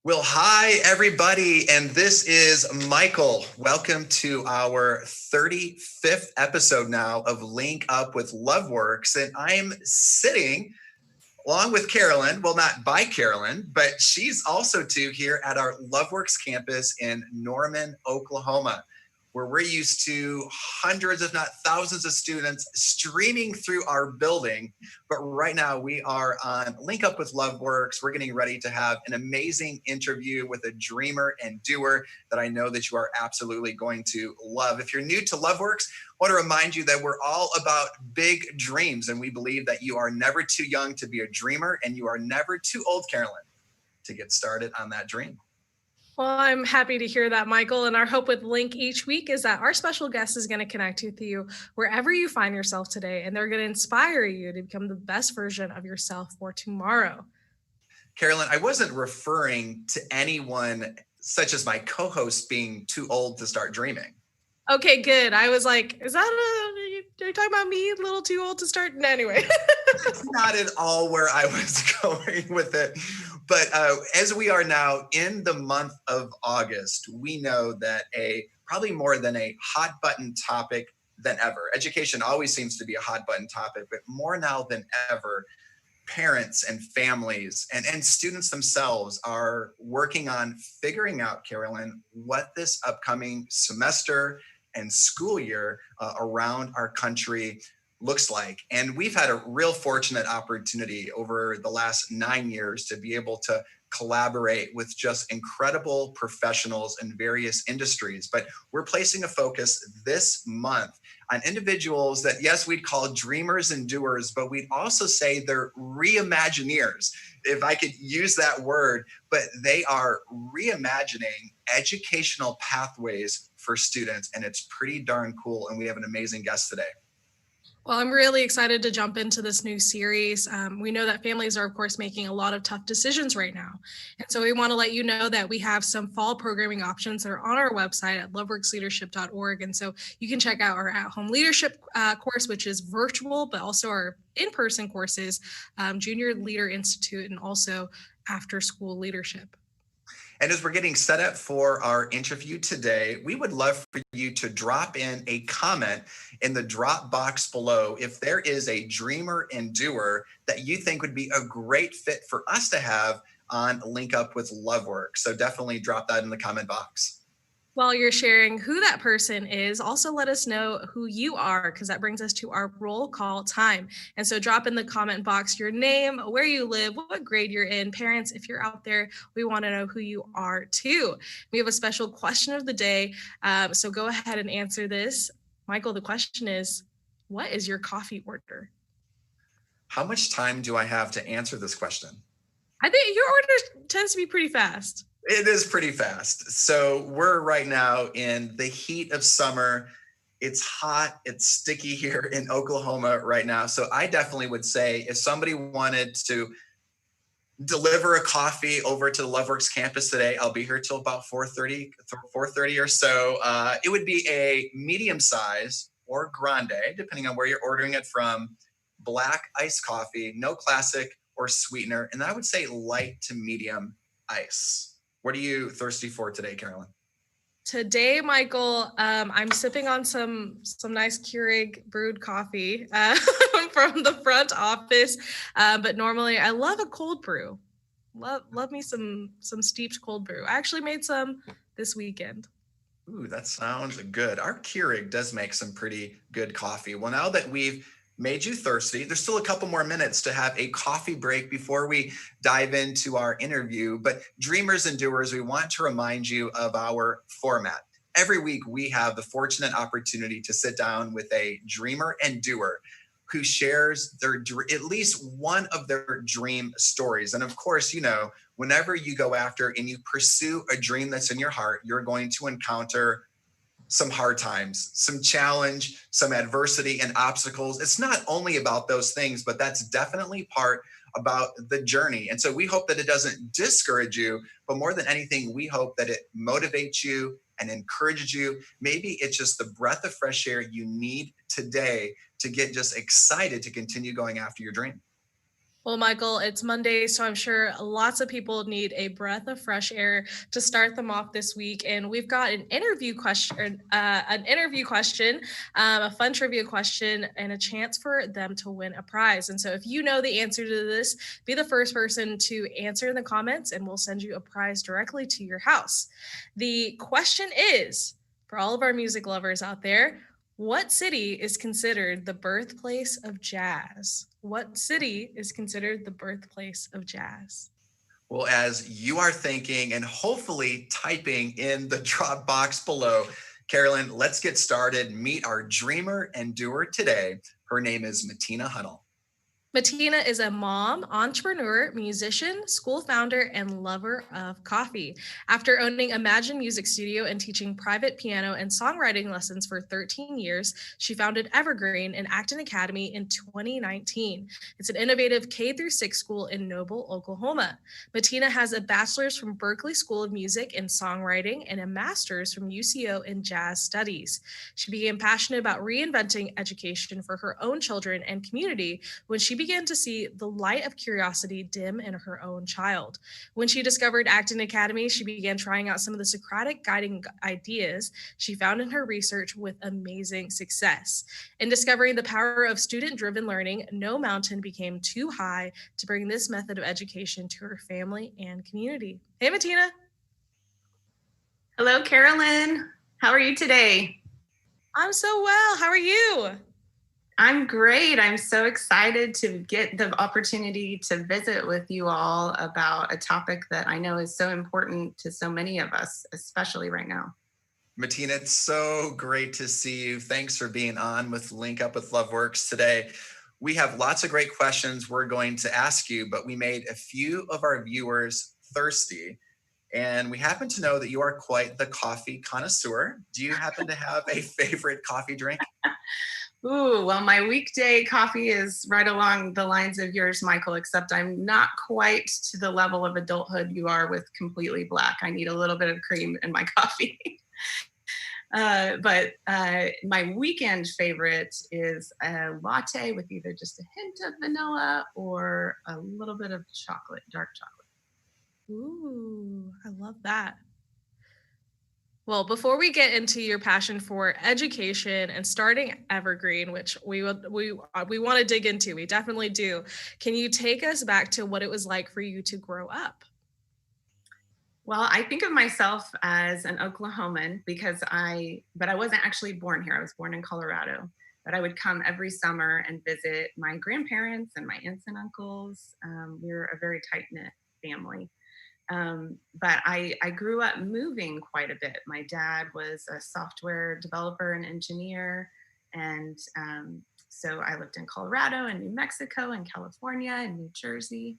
Well, hi, everybody, and this is Michael. Welcome to our 35th episode now of Link Up with Loveworks, and I'm sitting along with Carolyn, well, not by Carolyn, but she's also too here at our Loveworks campus in Norman, Oklahoma, where we're used to hundreds, if not thousands of students streaming through our building. But right now we are on Link Up with Loveworks. We're getting ready to have an amazing interview with a dreamer and doer that I know that you are absolutely going to love. If you're new to Loveworks, I want to remind you that we're all about big dreams, and we believe that you are never too young to be a dreamer, and you are never too old, Carolyn, to get started on that dream. Well, I'm happy to hear that, Michael. And our hope with Link each week is that our special guest is going to connect with you wherever you find yourself today, and they're going to inspire you to become the best version of yourself for tomorrow. Carolyn, I wasn't referring to anyone such as my co-host being too old to start dreaming. Okay, good. I was like, are you talking about me, a little too old to start? Anyway. That's not at all where I was going with it. But as we are now in the month of August, we know that probably more than a hot button topic than ever. Education always seems to be a hot button topic, but more now than ever, parents and families and students themselves are working on figuring out, Carolyn, what this upcoming semester and school year around our country looks like. And we've had a real fortunate opportunity over the last 9 years to be able to collaborate with just incredible professionals in various industries. But we're placing a focus this month on individuals that, yes, we'd call dreamers and doers, but we'd also say they're reimagineers, if I could use that word. But they are reimagining educational pathways for students, and it's pretty darn cool. And we have an amazing guest today. Well, I'm really excited to jump into this new series. We know that families are, of course, making a lot of tough decisions right now. And so we want to let you know that we have some fall programming options that are on our website at loveworksleadership.org. And so you can check out our at-home leadership course, which is virtual, but also our in-person courses, Junior Leader Institute, and also after-school leadership. And as we're getting set up for our interview today, we would love for you to drop in a comment in the drop box below if there is a dreamer and doer that you think would be a great fit for us to have on Link Up with Loveworks. So definitely drop that in the comment box. While you're sharing who that person is, also let us know who you are, because that brings us to our roll call time. And so drop in the comment box your name, where you live, what grade you're in. Parents, if you're out there, we want to know who you are too. We have a special question of the day. So go ahead and answer this. Michael, the question is, what is your coffee order? How much time do I have to answer this question? I think your order tends to be pretty fast. It is pretty fast. So we're right now in the heat of summer. It's hot, it's sticky here in Oklahoma right now. So I definitely would say if somebody wanted to deliver a coffee over to the Loveworks campus today, I'll be here till about 4:30 or so. It would be a medium size or grande, depending on where you're ordering it from, black iced coffee, no classic or sweetener. And I would say light to medium ice. What are you thirsty for today, Carolyn? Today, Michael, I'm sipping on some nice Keurig brewed coffee from the front office. But normally, I love a cold brew. Love me some steeped cold brew. I actually made some this weekend. Ooh, that sounds good. Our Keurig does make some pretty good coffee. Well, now that we've made you thirsty, there's still a couple more minutes to have a coffee break before we dive into our interview. But dreamers and doers, we want to remind you of our format. Every week, we have the fortunate opportunity to sit down with a dreamer and doer who shares at least one of their dream stories. And of course, whenever you go after and you pursue a dream that's in your heart, you're going to encounter some hard times, some challenge, some adversity and obstacles. It's not only about those things, but that's definitely part about the journey. And so we hope that it doesn't discourage you, but more than anything, we hope that it motivates you and encourages you. Maybe it's just the breath of fresh air you need today to get just excited to continue going after your dream. Well, Michael, it's Monday, so I'm sure lots of people need a breath of fresh air to start them off this week. And we've got a fun trivia question, and a chance for them to win a prize. And so, if you know the answer to this, be the first person to answer in the comments, and we'll send you a prize directly to your house. The question is, for all of our music lovers out there, what city is considered the birthplace of jazz? What city is considered the birthplace of jazz? Well, as you are thinking and hopefully typing in the drop box below, Carolyn, let's get started. Meet our dreamer and doer today. Her name is Matina Hunnell. Matina is a mom, entrepreneur, musician, school founder, and lover of coffee. After owning Imagine Music Studio and teaching private piano and songwriting lessons for 13 years, she founded Evergreen and Acton Academy in 2019. It's an innovative K-6 school in Noble, Oklahoma. Matina has a bachelor's from Berklee School of Music and Songwriting and a master's from UCO in Jazz Studies. She became passionate about reinventing education for her own children and community when she began to see the light of curiosity dim in her own child. When she discovered Acton Academy, she began trying out some of the Socratic guiding ideas she found in her research with amazing success. In discovering the power of student-driven learning, no mountain became too high to bring this method of education to her family and community. Hey, Matina. Hello, Carolyn. How are you today? I'm so well. How are you? I'm great. I'm so excited to get the opportunity to visit with you all about a topic that I know is so important to so many of us, especially right now. Matina, it's so great to see you. Thanks for being on with Link Up with Loveworks today. We have lots of great questions we're going to ask you, but we made a few of our viewers thirsty. And we happen to know that you are quite the coffee connoisseur. Do you happen to have a favorite coffee drink? Ooh, well, my weekday coffee is right along the lines of yours, Michael, except I'm not quite to the level of adulthood you are with completely black. I need a little bit of cream in my coffee. But my weekend favorite is a latte with either just a hint of vanilla or a little bit of chocolate, dark chocolate. Ooh, I love that. Well, before we get into your passion for education and starting Evergreen, which we want to dig into, we definitely do. Can you take us back to what it was like for you to grow up? Well, I think of myself as an Oklahoman but I wasn't actually born here. I was born in Colorado, but I would come every summer and visit my grandparents and my aunts and uncles. We were a very tight-knit family. But I grew up moving quite a bit. My dad was a software developer and engineer. And so I lived in Colorado and New Mexico and California and New Jersey.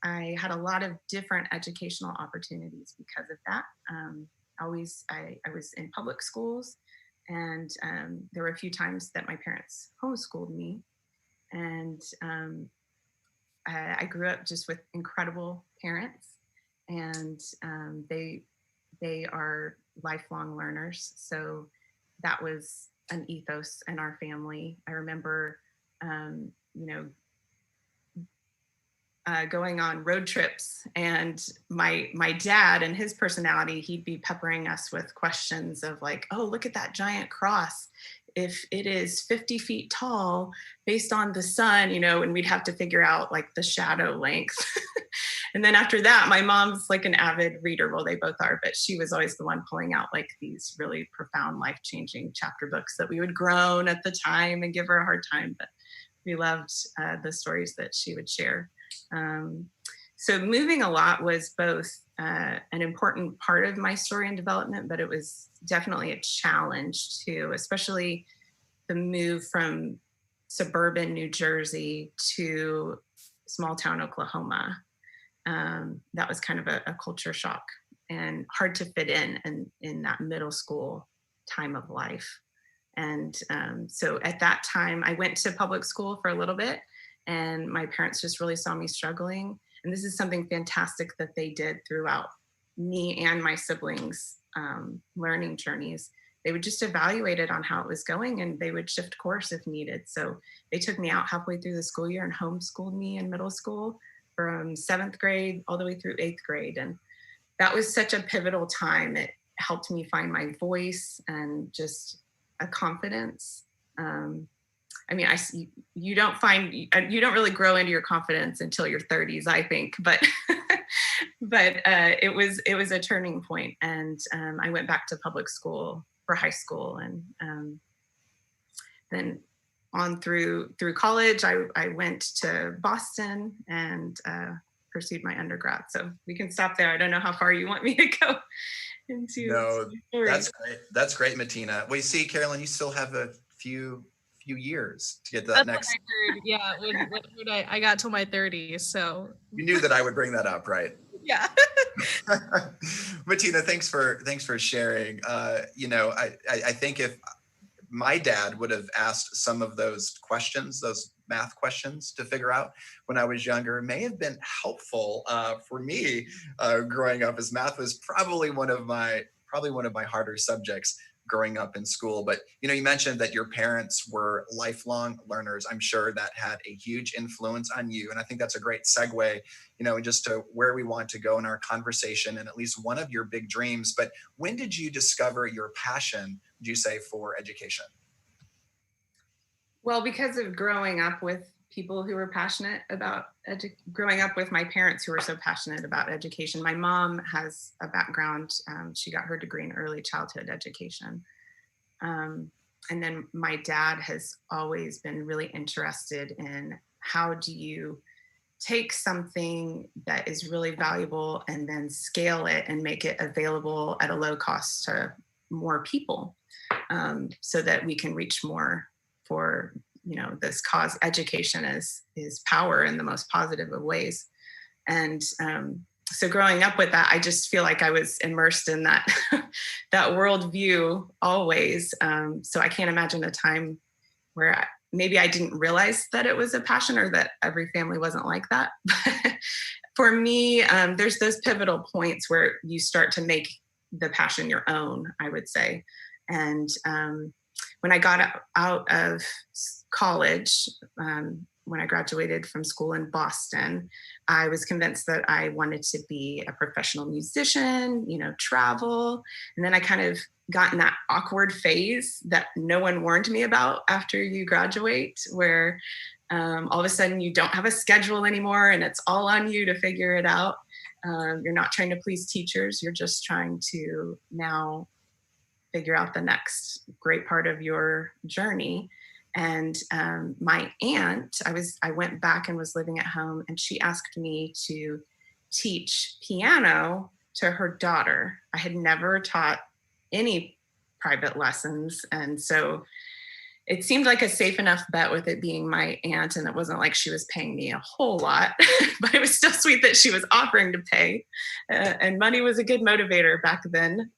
I had a lot of different educational opportunities because of that. I was in public schools, and there were a few times that my parents homeschooled me. And I grew up just with incredible parents. And they are lifelong learners. So that was an ethos in our family. I remember, going on road trips, and my dad and his personality, he'd be peppering us with questions of like, oh, look at that giant cross. If it is 50 feet tall based on the sun, and we'd have to figure out like the shadow length. And then after that, my mom's like an avid reader. Well, they both are, but she was always the one pulling out like these really profound, life-changing chapter books that we would groan at the time and give her a hard time. But we loved the stories that she would share. So moving a lot was both an important part of my story and development, but it was definitely a challenge too, especially the move from suburban New Jersey to small town Oklahoma. That was kind of a culture shock and hard to fit in that middle school time of life. And so at that time, I went to public school for a little bit, and my parents just really saw me struggling. And this is something fantastic that they did throughout me and my siblings' learning journeys. they would just evaluate it on how it was going, and they would shift course if needed. So they took me out halfway through the school year and homeschooled me in middle school from 7th grade all the way through 8th grade. And that was such a pivotal time. It helped me find my voice and just a confidence. I mean, you don't really grow into your confidence until your 30s, I think, but it was a turning point. And I went back to public school for high school, and then on through college, I went to Boston and pursued my undergrad. So we can stop there. I don't know how far you want me to go into. No, that's great. That's great, Matina. Well, you see, Carolyn, you still have a few years to get to that next. Yeah, when I got to my 30s, so you knew that I would bring that up, right? Yeah. Matina, thanks for sharing. I think if my dad would have asked some of those questions, those math questions to figure out when I was younger, may have been helpful for me growing up, as math was probably one of my harder subjects growing up in school. But you mentioned that your parents were lifelong learners. I'm sure that had a huge influence on you, and I think that's a great segue just to where we want to go in our conversation, and at least one of your big dreams. But when did you discover your passion, would you say, for education? Well, because of growing up with people who were passionate about growing up with my parents who were so passionate about education. My mom has a background. She got her degree in early childhood education. And then my dad has always been really interested in how do you take something that is really valuable and then scale it and make it available at a low cost to more people, so that we can reach more for this cause. Education is power in the most positive of ways. And so growing up with that, I just feel like I was immersed in that that worldview always. So I can't imagine a time where maybe I didn't realize that it was a passion, or that every family wasn't like that. For me, there's those pivotal points where you start to make the passion your own, I would say. And when I got out of college, when I graduated from school in Boston, I was convinced that I wanted to be a professional musician, travel. And then I kind of got in that awkward phase that no one warned me about after you graduate, where all of a sudden you don't have a schedule anymore and it's all on you to figure it out. You're not trying to please teachers. You're just trying to now figure out the next great part of your journey. And my aunt, I went back and was living at home, and she asked me to teach piano to her daughter. I had never taught any private lessons. And so it seemed like a safe enough bet with it being my aunt, and it wasn't like she was paying me a whole lot, but it was still sweet that she was offering to pay. And money was a good motivator back then.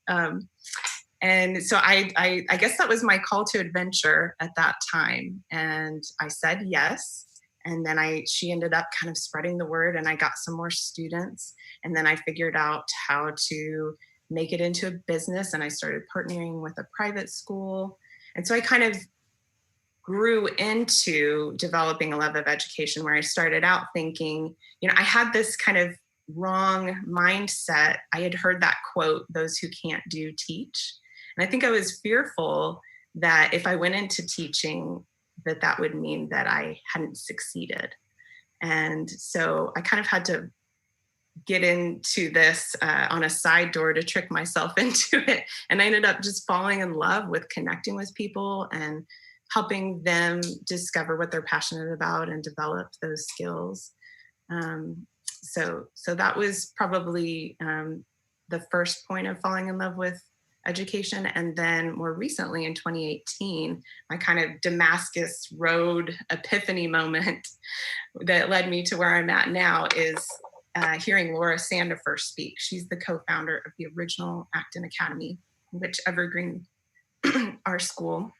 And so I guess that was my call to adventure at that time. And I said yes. And then she ended up kind of spreading the word, and I got some more students. And then I figured out how to make it into a business, and I started partnering with a private school. And so I kind of grew into developing a love of education, where I started out thinking, I had this kind of wrong mindset. I had heard that quote, "Those who can't do, teach." And I think I was fearful that if I went into teaching, that would mean that I hadn't succeeded. And so I kind of had to get into this on a side door to trick myself into it. And I ended up just falling in love with connecting with people and helping them discover what they're passionate about and develop those skills. So that was probably the first point of falling in love with education. And then more recently in 2018, my kind of Damascus Road epiphany moment that led me to where I'm at now is hearing Laura Sandifer speak. She's the co-founder of the original Acton Academy, which Evergreen, our school,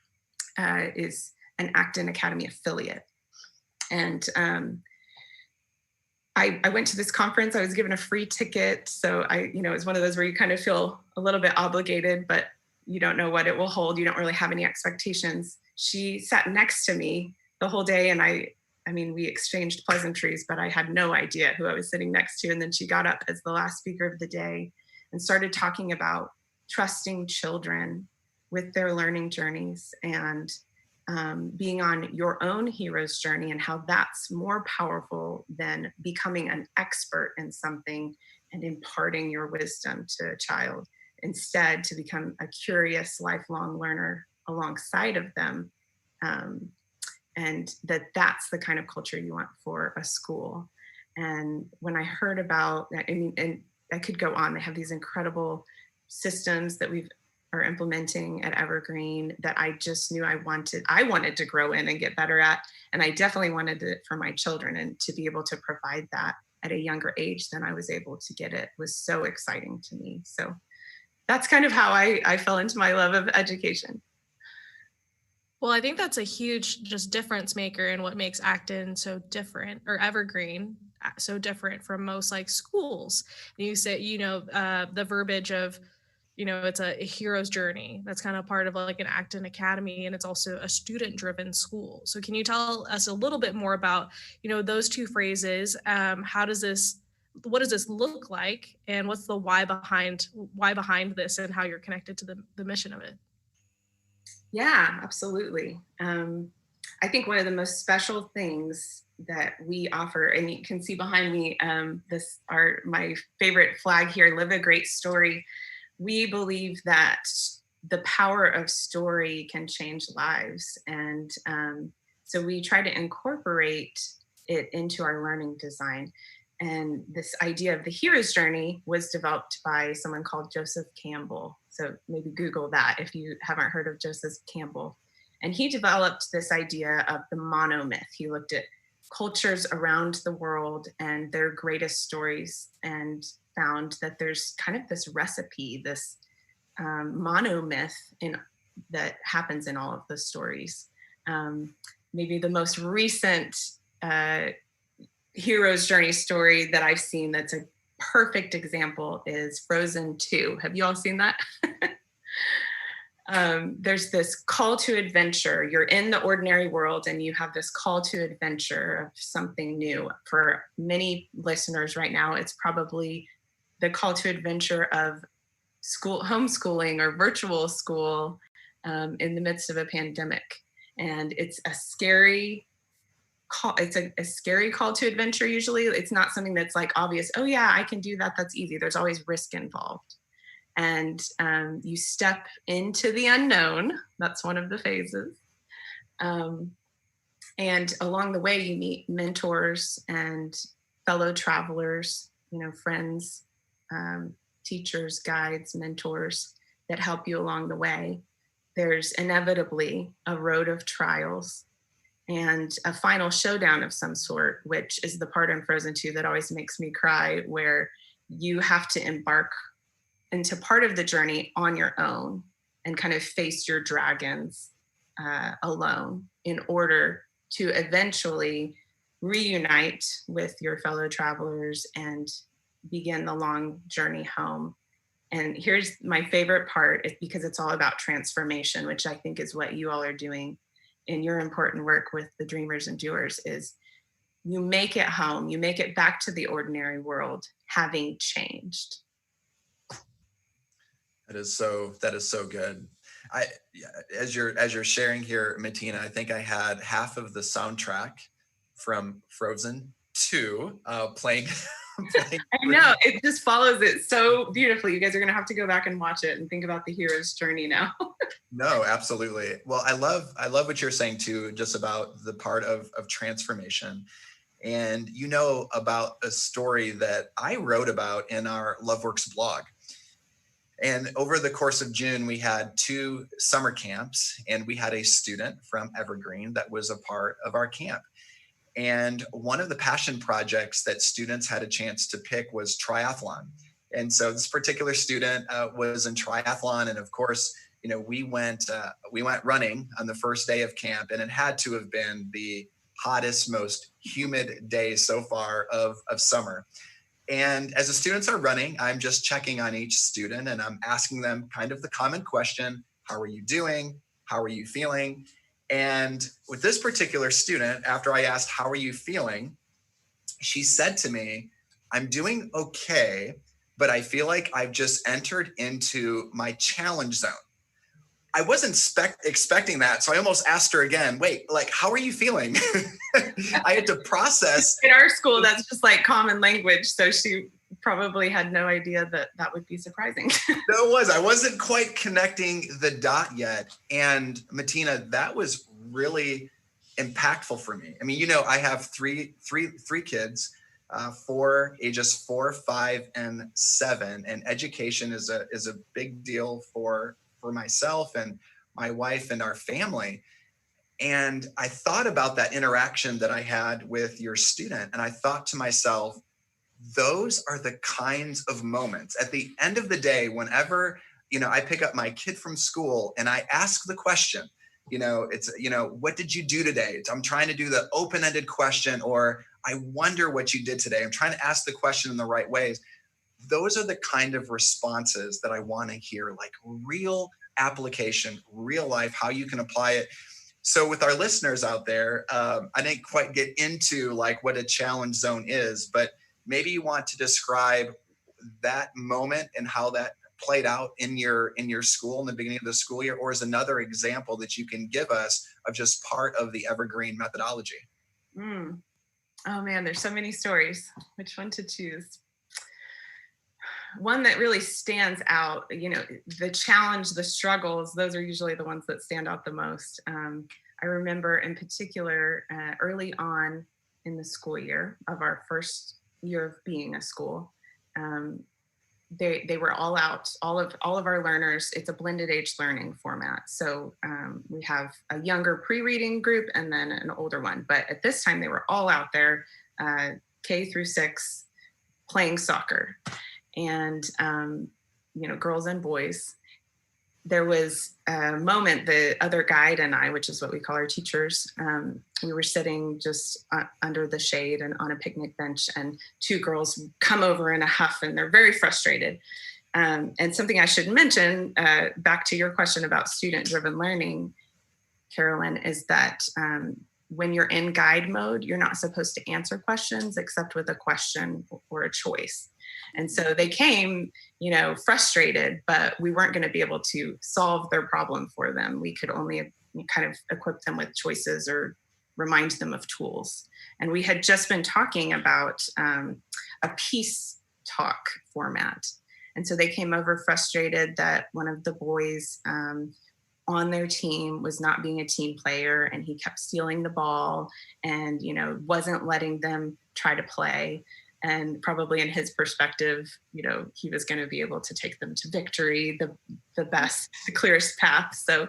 is an Acton Academy affiliate. And I went to this conference. I was given a free ticket. So it was one of those where you kind of feel a little bit obligated, but you don't know what it will hold. You don't really have any expectations. She sat next to me the whole day, and I mean, we exchanged pleasantries, but I had no idea who I was sitting next to. And then she got up as the last speaker of the day and started talking about trusting children with their learning journeys, and being on your own hero's journey, and how that's more powerful than becoming an expert in something and imparting your wisdom to a child. Instead, to become a curious, lifelong learner alongside of them. And that's the kind of culture you want for a school. And when I heard about, I mean, and I could go on, they have these incredible systems that we are implementing at Evergreen that I just knew I wanted to grow in and get better at. And I definitely wanted it for my children, and to be able to provide that at a younger age than I was able to get it was so exciting to me. So that's kind of how I fell into my love of education. Well, I think that's a huge just difference maker in what makes Acton so different, or Evergreen so different from most like schools. And you say, the verbiage of, it's a hero's journey. That's kind of part of like an Acton Academy, and it's also a student-driven school. So can you tell us a little bit more about, those two phrases? What does this look like, and what's the why behind this, and how you're connected to the mission of it? Yeah, absolutely. I think one of the most special things that we offer, and you can see behind me, my favorite flag here, Live a Great Story. We believe that the power of story can change lives. And so we try to incorporate it into our learning design. And this idea of the hero's journey was developed by someone called Joseph Campbell. So maybe Google that if you haven't heard of Joseph Campbell. And he developed this idea of the monomyth. He looked at cultures around the world and their greatest stories, and found that there's kind of this recipe, this monomyth that happens in all of the stories. Maybe the most recent hero's journey story that I've seen that's a perfect example is Frozen 2. Have you all seen that? There's this call to adventure. You're in the ordinary world, and you have this call to adventure of something new. For many listeners right now, it's probably the call to adventure of school, homeschooling, or virtual school in the midst of a pandemic. And it's a scary call. It's a scary call to adventure. Usually it's not something that's like obvious. Oh yeah, I can do that. That's easy. There's always risk involved. And you step into the unknown. That's one of the phases. And along the way, you meet mentors and fellow travelers, friends, teachers, guides, mentors that help you along the way. There's inevitably a road of trials and a final showdown of some sort, which is the part in Frozen 2 that always makes me cry, where you have to embark into part of the journey on your own and kind of face your dragons alone in order to eventually reunite with your fellow travelers and begin the long journey home. And here's my favorite part, because it's all about transformation, which I think is what you all are doing in your important work with the Dreamers and Doers, is you make it home, you make it back to the ordinary world, having changed. That is so good. As you're sharing here, Matina, I think I had half of the soundtrack from Frozen 2 playing. I know, it just follows it so beautifully. You guys are going to have to go back and watch it and think about the hero's journey now. No, absolutely. Well, I love what you're saying too, just about the part of transformation. And about a story that I wrote about in our Loveworks blog. And over the course of June, we had 2 summer camps, and we had a student from Evergreen that was a part of our camp. And one of the passion projects that students had a chance to pick was triathlon. And so this particular student was in triathlon. And of course, we went running on the first day of camp, and it had to have been the hottest, most humid day so far of summer. And as the students are running, I'm just checking on each student and I'm asking them kind of the common question, how are you doing? How are you feeling? And with this particular student, after I asked, how are you feeling? She said to me, I'm doing okay, but I feel like I've just entered into my challenge zone. I wasn't expecting that. So I almost asked her again, wait, like, how are you feeling? I had to process. In our school, that's just like common language. So she probably had no idea that that would be surprising. No, it was. I wasn't quite connecting the dot yet. And Matina, that was really impactful for me. I mean, you know, I have three kids, ages 4, 5, and 7, and education is a big deal for myself and my wife and our family. And I thought about that interaction that I had with your student, and I thought to myself, those are the kinds of moments at the end of the day, whenever, you know, I pick up my kid from school and I ask the question, you know, it's, you know, what did you do today? I'm trying to do the open-ended question, or I wonder what you did today. I'm trying to ask the question in the right ways. Those are the kind of responses that I want to hear, like real application, real life, how you can apply it. So with our listeners out there, I didn't quite get into like what a challenge zone is, but maybe you want to describe that moment and how that played out in your school in the beginning of the school year, or is another example that you can give us of just part of the Evergreen methodology. Oh man, there's so many stories. Which one to choose? One that really stands out, you know, the challenge, the struggles, those are usually the ones that stand out the most. I remember in particular, early on in the school year of our first year of being a school, they were all out, all of our learners. It's a blended age learning format. So we have a younger pre-reading group and then an older one. But at this time, they were all out there, K through 6, playing soccer. And, you know, girls and boys. There was a moment, the other guide and I, which is what we call our teachers, we were sitting just under the shade and on a picnic bench, and 2 girls come over in a huff and they're very frustrated. And something I should mention, back to your question about student-driven learning, Carolyn, is that when you're in guide mode, you're not supposed to answer questions except with a question or a choice. And so they came, you know, frustrated, but we weren't going to be able to solve their problem for them. We could only kind of equip them with choices or remind them of tools. And we had just been talking about a peace talk format. And so they came over frustrated that one of the boys on their team was not being a team player, and he kept stealing the ball and, you know, wasn't letting them try to play. And probably in his perspective, you know, he was going to be able to take them to victory, the best, the clearest path. So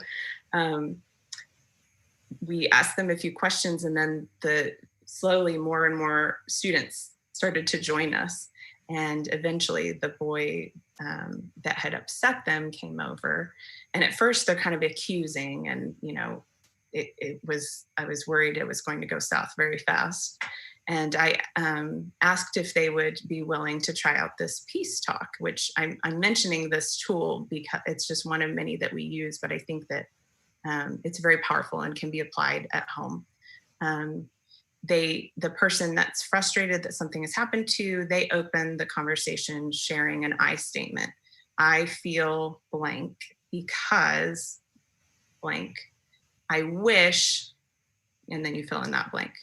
we asked them a few questions, and then slowly more and more students started to join us. And eventually the boy that had upset them came over. And at first they're kind of accusing, and, you know, I was worried it was going to go south very fast. And I asked if they would be willing to try out this peace talk, which I'm mentioning this tool because it's just one of many that we use, but I think that it's very powerful and can be applied at home. The person that's frustrated that something has happened to, they open the conversation sharing an I statement. I feel blank because blank. I wish, and then you fill in that blank.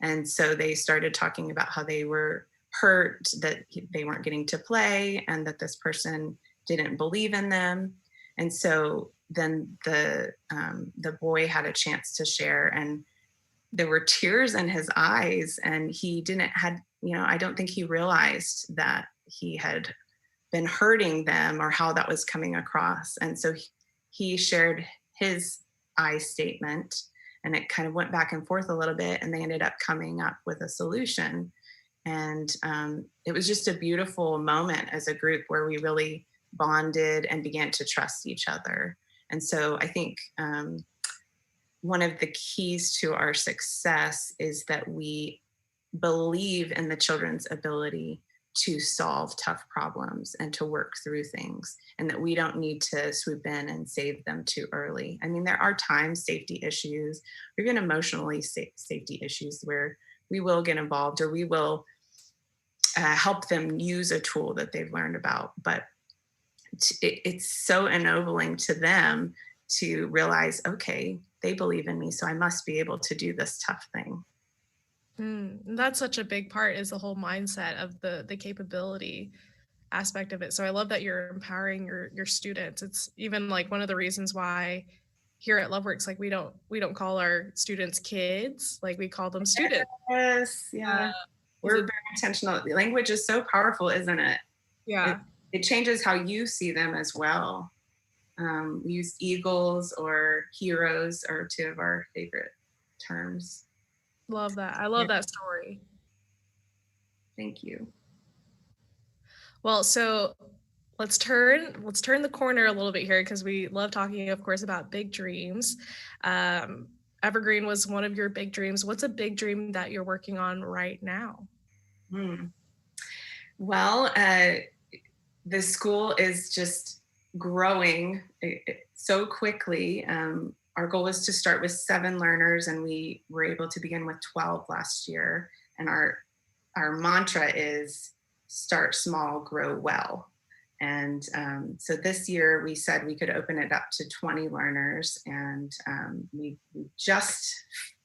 And so they started talking about how they were hurt that they weren't getting to play and that this person didn't believe in them. And so then the boy had a chance to share, and there were tears in his eyes, and he I don't think he realized that he had been hurting them or how that was coming across. And so he shared his I statement, and it kind of went back and forth a little bit, and they ended up coming up with a solution. And it was just a beautiful moment as a group where we really bonded and began to trust each other. And so I think one of the keys to our success is that we believe in the children's ability to solve tough problems and to work through things, and that we don't need to swoop in and save them too early. I mean, there are times safety issues, or even emotionally safety issues, where we will get involved, or we will help them use a tool that they've learned about. But it's so ennobling to them to realize, okay, they believe in me, so I must be able to do this tough thing. That's such a big part, is the whole mindset of the capability aspect of it. So I love that you're empowering your students. It's even like one of the reasons why here at Loveworks, like we don't call our students kids, like we call them students. Yes, yeah. We're very intentional. The language is so powerful, isn't it? Yeah. It changes how you see them as well. We use eagles or heroes are two of our favorite terms. Love that. I love that story. Thank you. Well, so let's turn the corner a little bit here, because we love talking, of course, about big dreams. Evergreen was one of your big dreams. What's a big dream that you're working on right now? Well, the school is just growing so quickly. Our goal was to start with 7 learners, and we were able to begin with 12 last year. And our mantra is start small, grow well. And so this year we said we could open it up to 20 learners, and we just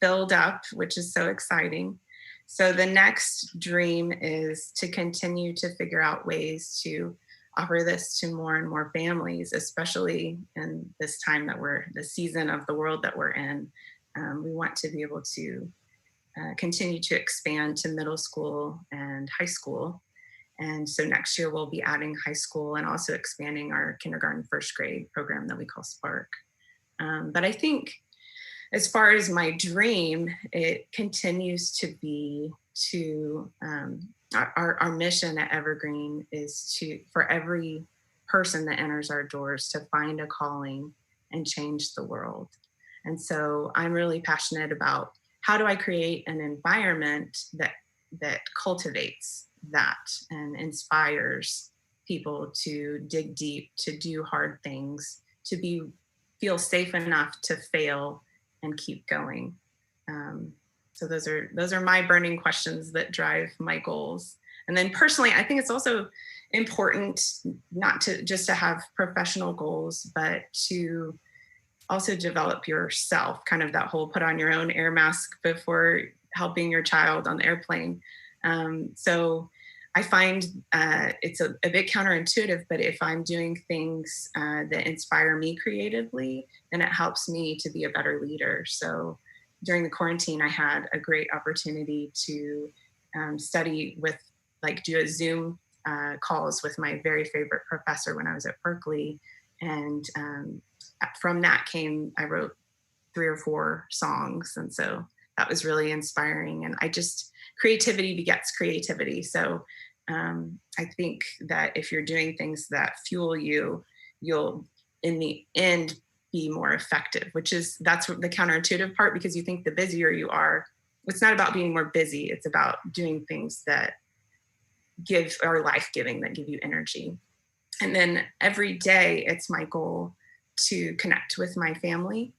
filled up, which is so exciting. So the next dream is to continue to figure out ways to offer this to more and more families, especially in this time that the season of the world that we're in. We want to be able to continue to expand to middle school and high school. And so next year we'll be adding high school and also expanding our kindergarten, first grade program that we call Spark. But I think as far as my dream, it continues to be to our mission at Evergreen is for every person that enters our doors to find a calling and change the world. And so I'm really passionate about how do I create an environment that cultivates that and inspires people to dig deep, to do hard things, to feel safe enough to fail and keep going. So those are my burning questions that drive my goals. And then personally, I think it's also important not to just to have professional goals, but to also develop yourself, kind of that whole put on your own air mask before helping your child on the airplane. So I find it's a bit counterintuitive, but if I'm doing things that inspire me creatively, then it helps me to be a better leader. So during the quarantine, I had a great opportunity to study do a Zoom calls with my very favorite professor when I was at Berkeley. And from that I wrote 3 or 4 songs. And so that was really inspiring. And creativity begets creativity. So I think that if you're doing things that fuel you, you'll in the end be more effective, that's the counterintuitive part, because you think the busier you are, it's not about being more busy. It's about doing things that are life-giving, that give you energy. And then every day it's my goal to connect with my family.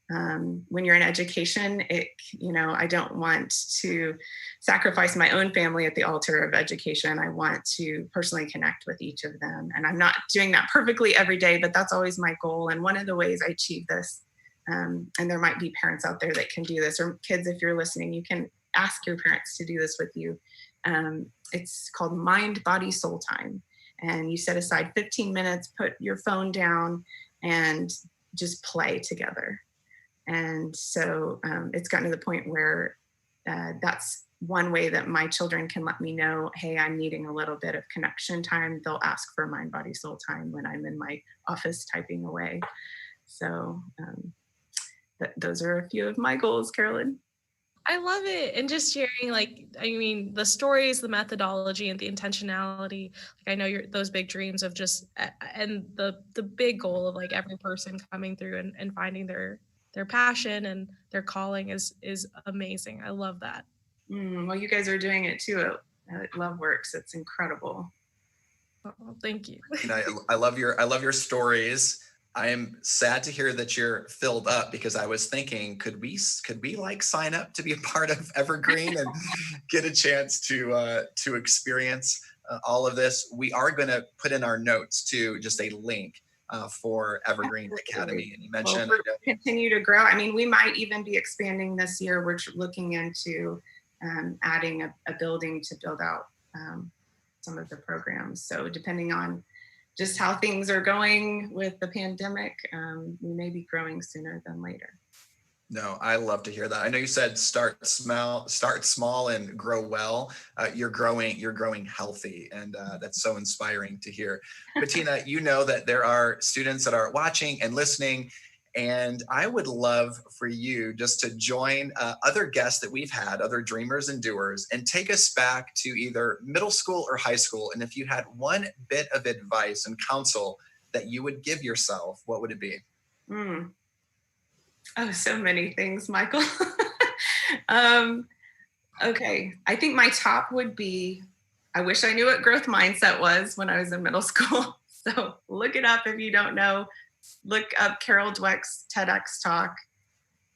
When you're in education, I don't want to sacrifice my own family at the altar of education. I want to personally connect with each of them. And I'm not doing that perfectly every day, but that's always my goal. And one of the ways I achieve this, and there might be parents out there that can do this, or kids, if you're listening, you can ask your parents to do this with you. It's called Mind, Body, Soul Time. And you set aside 15 minutes, put your phone down, and just play together. And so it's gotten to the point where that's one way that my children can let me know, hey, I'm needing a little bit of connection time. They'll ask for Mind, Body, Soul Time when I'm in my office typing away. So those are a few of my goals, Carolyn. I love it. And just sharing, the stories, the methodology, and the intentionality. I know those big dreams of and the big goal of every person coming through and finding their passion and their calling is amazing. I love that. Well, you guys are doing it too at Loveworks. It's incredible. Oh, thank you. I love your stories. I am sad to hear that you're filled up, because I was thinking, could we like sign up to be a part of Evergreen and get a chance to experience all of this? We are going to put in our notes too, just a link for Evergreen Academy. And you mentioned continue to grow. I mean, we might even be expanding this year. We're looking into adding a building to build out some of the programs. So depending on just how things are going with the pandemic, we may be growing sooner than later. No, I love to hear that. I know you said start small and grow well. You're growing healthy, and that's so inspiring to hear. Matina, you know that there are students that are watching and listening, and I would love for you just to join other guests that we've had, other dreamers and doers, and take us back to either middle school or high school. And if you had one bit of advice and counsel that you would give yourself, what would it be? Oh, so many things, Michael. Okay, I think my top would be, I wish I knew what growth mindset was when I was in middle school. So look it up if you don't know. Look up Carol Dweck's TEDx talk.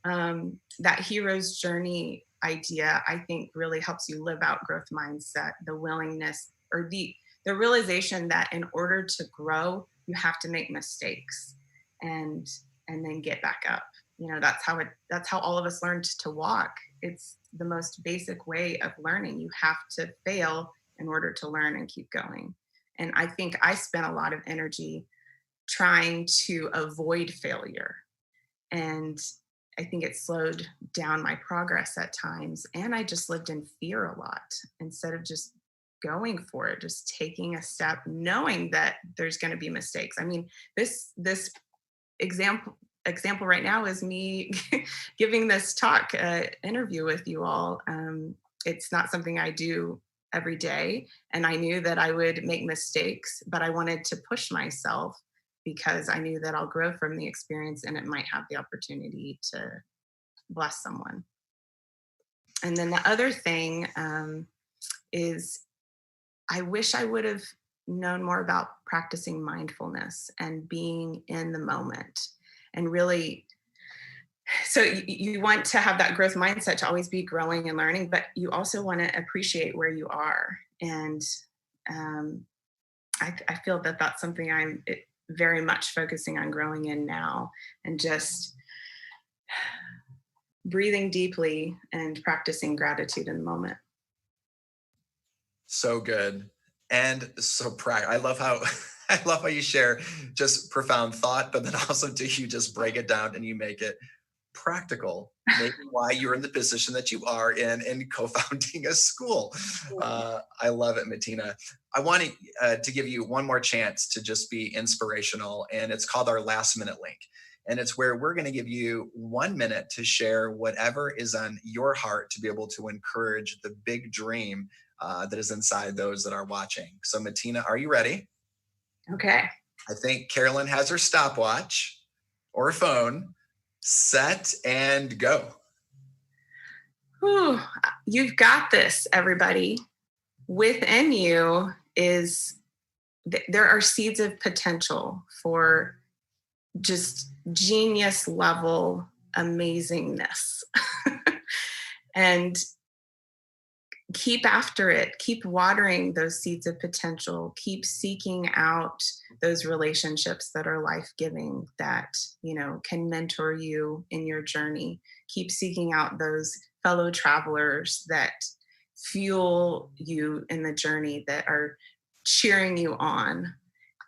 That hero's journey idea, I think, really helps you live out growth mindset, the willingness or the realization that in order to grow, you have to make mistakes and then get back up. You know, that's how all of us learned to walk. It's the most basic way of learning. You have to fail in order to learn and keep going. And I think I spent a lot of energy trying to avoid failure. And I think it slowed down my progress at times. And I just lived in fear a lot instead of just going for it, just taking a step, knowing that there's going to be mistakes. I mean, this example right now is me giving this talk interview with you all. It's not something I do every day, and I knew that I would make mistakes, but I wanted to push myself because I knew that I'll grow from the experience and it might have the opportunity to bless someone. And then the other thing is I wish I would have known more about practicing mindfulness and being in the moment. And really, so you want to have that growth mindset to always be growing and learning, but you also want to appreciate where you are. And I feel that that's something I'm very much focusing on growing in now, and just breathing deeply and practicing gratitude in the moment. So good. And so I love how you share just profound thought, but then also you just break it down and you make it practical, maybe why you're in the position that you are in co-founding a school. I love it, Matina. I want to give you one more chance to just be inspirational, and it's called our last minute link. And it's where we're going to give you 1 minute to share whatever is on your heart to be able to encourage the big dream that is inside those that are watching. So Matina, are you ready? Okay. I think Carolyn has her stopwatch or her phone. Set and go. Whew. You've got this, everybody. Within you there are seeds of potential for just genius level amazingness. And keep after it. Keep watering those seeds of potential. Keep seeking out those relationships that are life-giving, that, you know, can mentor you in your journey. Keep seeking out those fellow travelers that fuel you in the journey, that are cheering you on,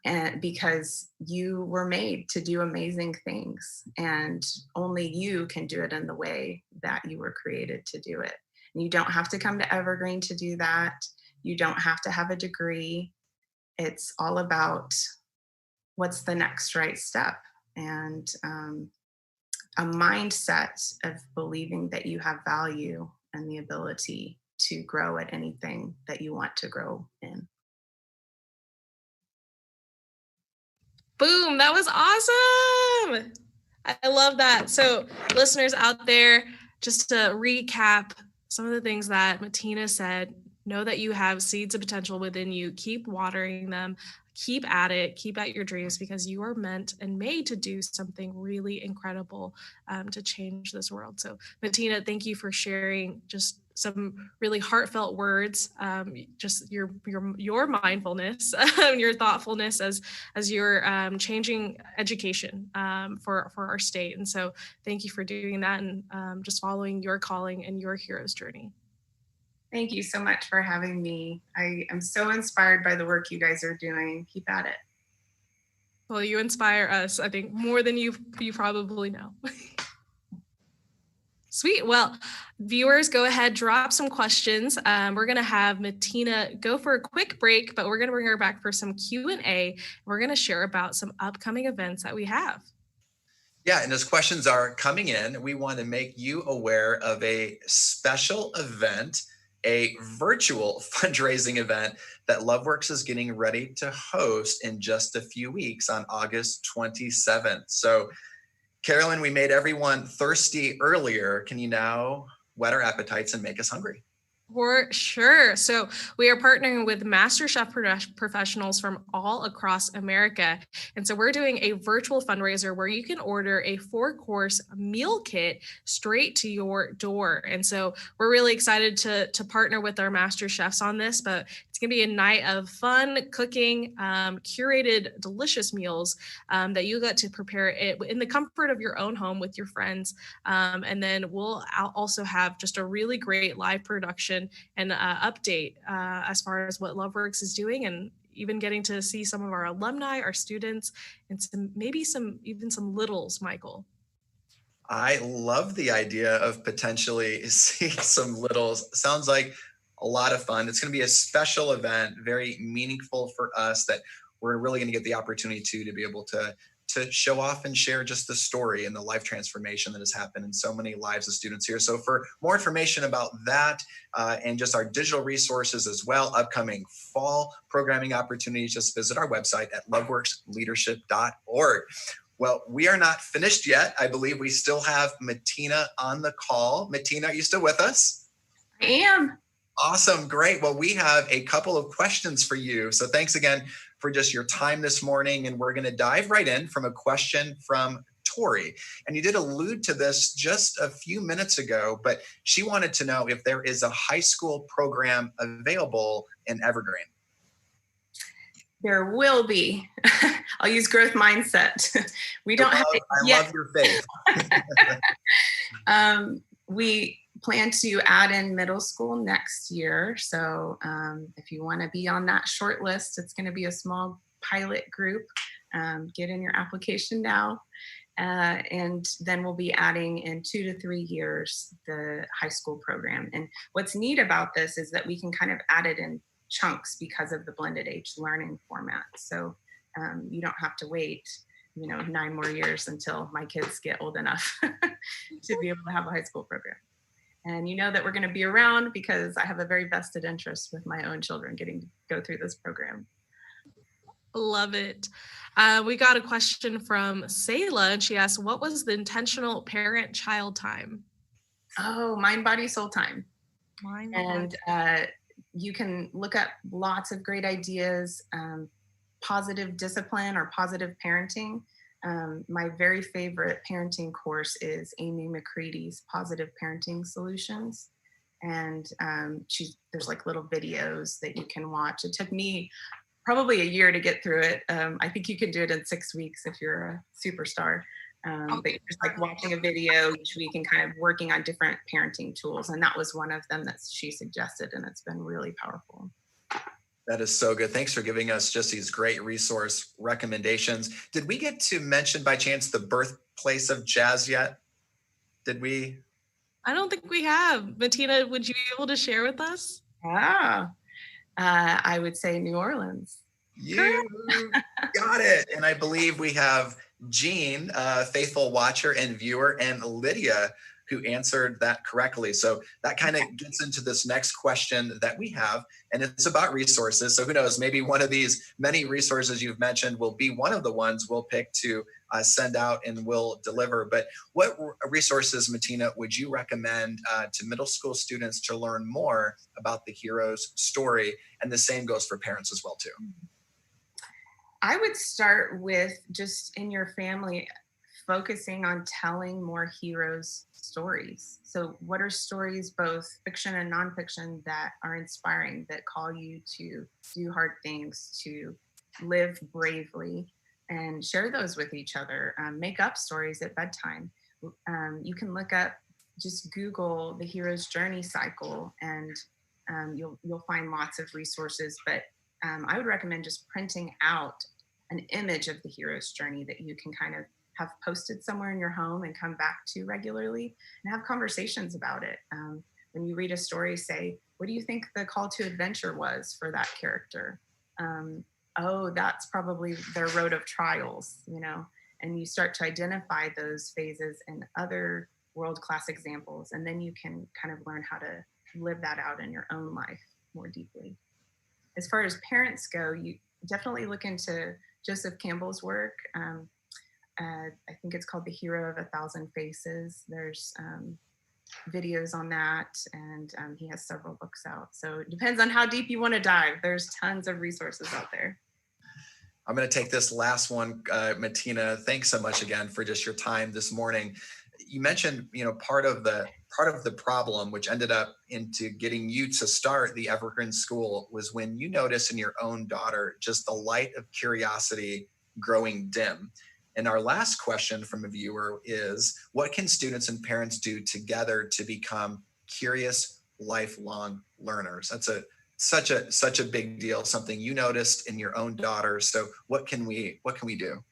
and because you were made to do amazing things, and only you can do it in the way that you were created to do it. You don't have to come to Evergreen to do that. You don't have to have a degree. It's all about what's the next right step, and a mindset of believing that you have value and the ability to grow at anything that you want to grow in. Boom, that was awesome. I love that. So listeners out there, just to recap some of the things that Matina said, know that you have seeds of potential within you. Keep watering them, keep at it, keep at your dreams, because you are meant and made to do something really incredible to change this world. So Matina, thank you for sharing just some really heartfelt words, just your mindfulness, your thoughtfulness as you're changing education for our state. And so thank you for doing that, and just following your calling and your hero's journey. Thank you so much for having me. I am so inspired by the work you guys are doing. Keep at it. Well, you inspire us, I think, more than you probably know. Sweet. Well, viewers, go ahead, drop some questions. We're going to have Matina go for a quick break, but we're going to bring her back for some Q&A. We're going to share about some upcoming events that we have. Yeah, and as questions are coming in, we want to make you aware of a special event, a virtual fundraising event that Loveworks is getting ready to host in just a few weeks on August 27th. So Carolyn, we made everyone thirsty earlier. Can you now whet our appetites and make us hungry? For sure. So we are partnering with MasterChef professionals from all across America. And so we're doing a virtual fundraiser where you can order a 4-course meal kit straight to your door. And so we're really excited to partner with our master chefs on this, but it's going to be a night of fun cooking, curated, delicious meals that you get to prepare it in the comfort of your own home with your friends. And then we'll also have just a really great live production and update as far as what Loveworks is doing, and even getting to see some of our alumni, our students, and maybe some littles, Michael. I love the idea of potentially seeing some littles. Sounds like a lot of fun. It's going to be a special event, very meaningful for us, that we're really going to get the opportunity to be able to show off and share just the story and the life transformation that has happened in so many lives of students here. So for more information about that and just our digital resources as well, upcoming fall programming opportunities, just visit our website at loveworksleadership.org. Well, we are not finished yet. I believe we still have Matina on the call. Matina, are you still with us? I am. Awesome. Great. Well, we have a couple of questions for you. So thanks again for just your time this morning. And we're going to dive right in from a question from Tori. And you did allude to this just a few minutes ago, but she wanted to know if there is a high school program available in Evergreen. There will be. I'll use growth mindset. We don't have it yet. I love your faith. We plan to add in middle school next year. So if you want to be on that short list, it's going to be a small pilot group. Get in your application now. And then we'll be adding in 2 to 3 years the high school program. And what's neat about this is that we can kind of add it in chunks because of the blended age learning format. So you don't have to wait 9 more years until my kids get old enough to be able to have a high school program. And you know that we're going to be around because I have a very vested interest with my own children getting to go through this program. Love it. We got a question from Sayla, and she asked, what was the intentional parent-child time? Oh, mind, body, soul time. And you can look up lots of great ideas, positive discipline or positive parenting. My very favorite parenting course is Amy McCready's Positive Parenting Solutions. And there's like little videos that you can watch. It took me probably a year to get through it. I think you can do it in 6 weeks if you're a superstar. But you're just like watching a video each week and kind of working on different parenting tools. And that was one of them that she suggested, and it's been really powerful. That is so good. Thanks for giving us just these great resource recommendations. Did we get to mention by chance the birthplace of jazz yet? Did we? I don't think we have. Matina, would you be able to share with us? I would say New Orleans. You got it. And I believe we have Jean, faithful watcher and viewer, and Lydia, who answered that correctly. So that kind of gets into this next question that we have, and it's about resources. So who knows, maybe one of these many resources you've mentioned will be one of the ones we'll pick to send out and we'll deliver. But what resources, Matina, would you recommend to middle school students to learn more about the hero's story? And the same goes for parents as well, too. I would start with just in your family, focusing on telling more heroes' stories. So what are stories, both fiction and nonfiction, that are inspiring, that call you to do hard things, to live bravely, and share those with each other. Make up stories at bedtime. You can look up, just Google the hero's journey cycle, and you'll find lots of resources. But I would recommend just printing out an image of the hero's journey that you can kind of have posted somewhere in your home and come back to regularly and have conversations about it. When you read a story, say, what do you think the call to adventure was for that character? Oh, that's probably their road of trials, and you start to identify those phases in other world-class examples. And then you can kind of learn how to live that out in your own life more deeply. As far as parents go, you definitely look into Joseph Campbell's work. I think it's called The Hero of a Thousand Faces. There's videos on that, and he has several books out. So it depends on how deep you want to dive. There's tons of resources out there. I'm going to take this last one, Matina. Thanks so much again for just your time this morning. You mentioned, part of the problem, which ended up into getting you to start the Evergreen School, was when you noticed in your own daughter just the light of curiosity growing dim. And our last question from a viewer is, what can students and parents do together to become curious, lifelong learners? That's such a big deal, something you noticed in your own daughter. So what can we do?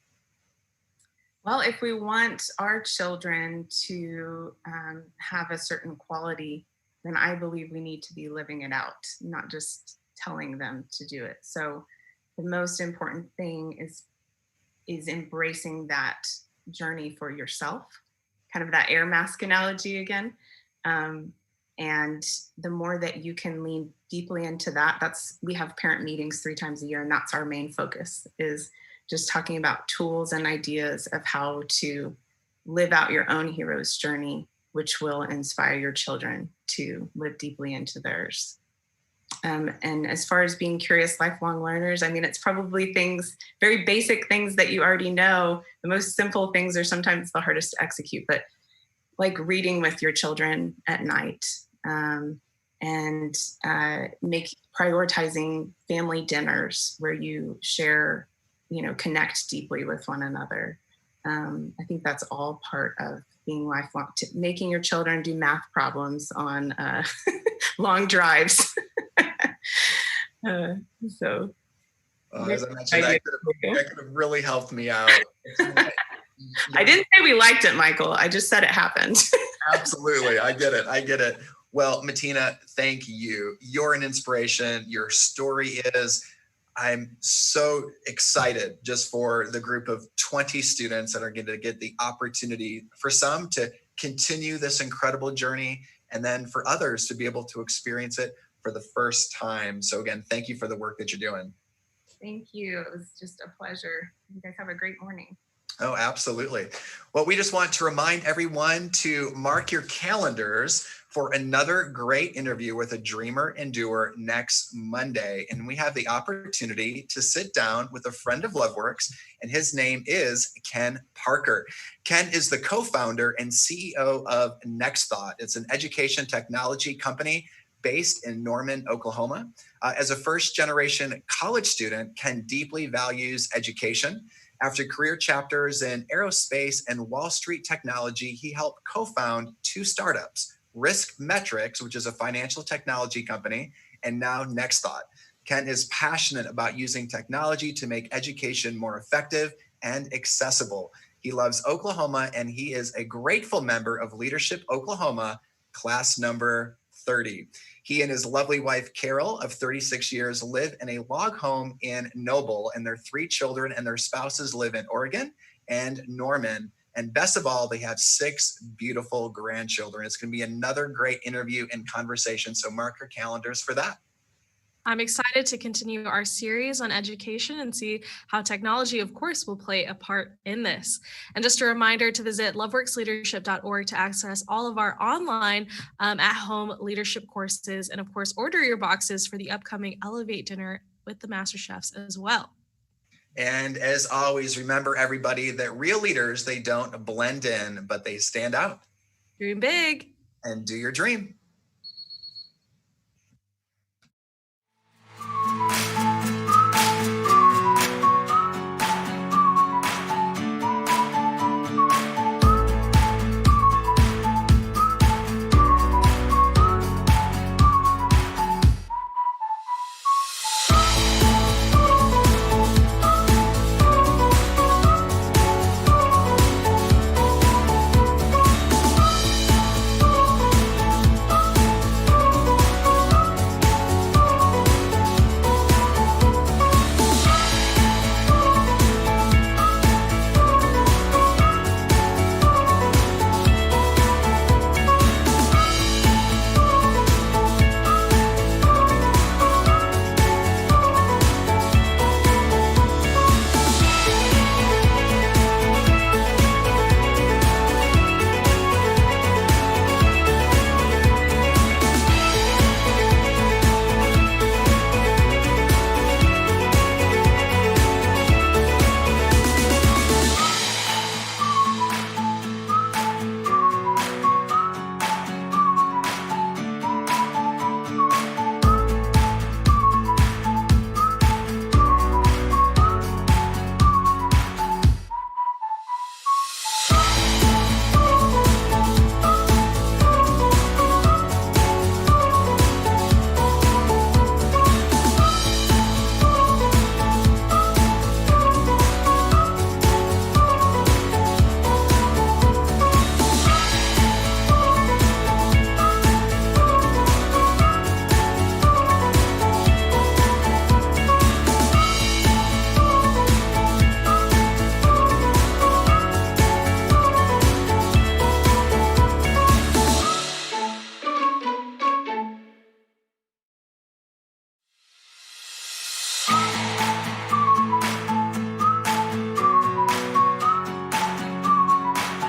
Well, if we want our children to have a certain quality, then I believe we need to be living it out, not just telling them to do it. So the most important thing is embracing that journey for yourself, kind of that air mask analogy again. And the more that you can lean deeply into that, we have parent meetings 3 times a year, and that's our main focus, is just talking about tools and ideas of how to live out your own hero's journey, which will inspire your children to live deeply into theirs. And as far as being curious, lifelong learners, it's probably very basic things that you already know. The most simple things are sometimes the hardest to execute, but like reading with your children at night, and prioritizing family dinners where you share, connect deeply with one another. I think that's all part of being lifelong, making your children do math problems on long drives. As I mentioned, that could have really helped me out. I didn't say we liked it, Michael. I just said it happened. Absolutely. I get it. Well, Matina, thank you. You're an inspiration. Your story is. I'm so excited just for the group of 20 students that are going to get the opportunity, for some to continue this incredible journey, and then for others to be able to experience it for the first time. So again, thank you for the work that you're doing. Thank you. It was just a pleasure. You guys have a great morning. Oh, absolutely. Well, we just want to remind everyone to mark your calendars for another great interview with a dreamer and doer next Monday. And we have the opportunity to sit down with a friend of Loveworks, and his name is Ken Parker. Ken is the co-founder and CEO of Next Thought. It's an education technology company based in Norman, Oklahoma. As a first-generation college student, Ken deeply values education. After career chapters in aerospace and Wall Street technology, he helped co-found 2 startups, Risk Metrics, which is a financial technology company, and now Next Thought. Ken is passionate about using technology to make education more effective and accessible. He loves Oklahoma, and he is a grateful member of Leadership Oklahoma, class number 30. He and his lovely wife, Carol, of 36 years, live in a log home in Noble, and their 3 children and their spouses live in Oregon and Norman, And best of all, they have 6 beautiful grandchildren. It's going to be another great interview and conversation. So mark your calendars for that. I'm excited to continue our series on education and see how technology, of course, will play a part in this. And just a reminder to visit loveworksleadership.org to access all of our online at-home leadership courses. And of course, order your boxes for the upcoming Elevate dinner with the MasterChefs as well. And as always, remember everybody that real leaders, they don't blend in, but they stand out. Dream big. And do your dream.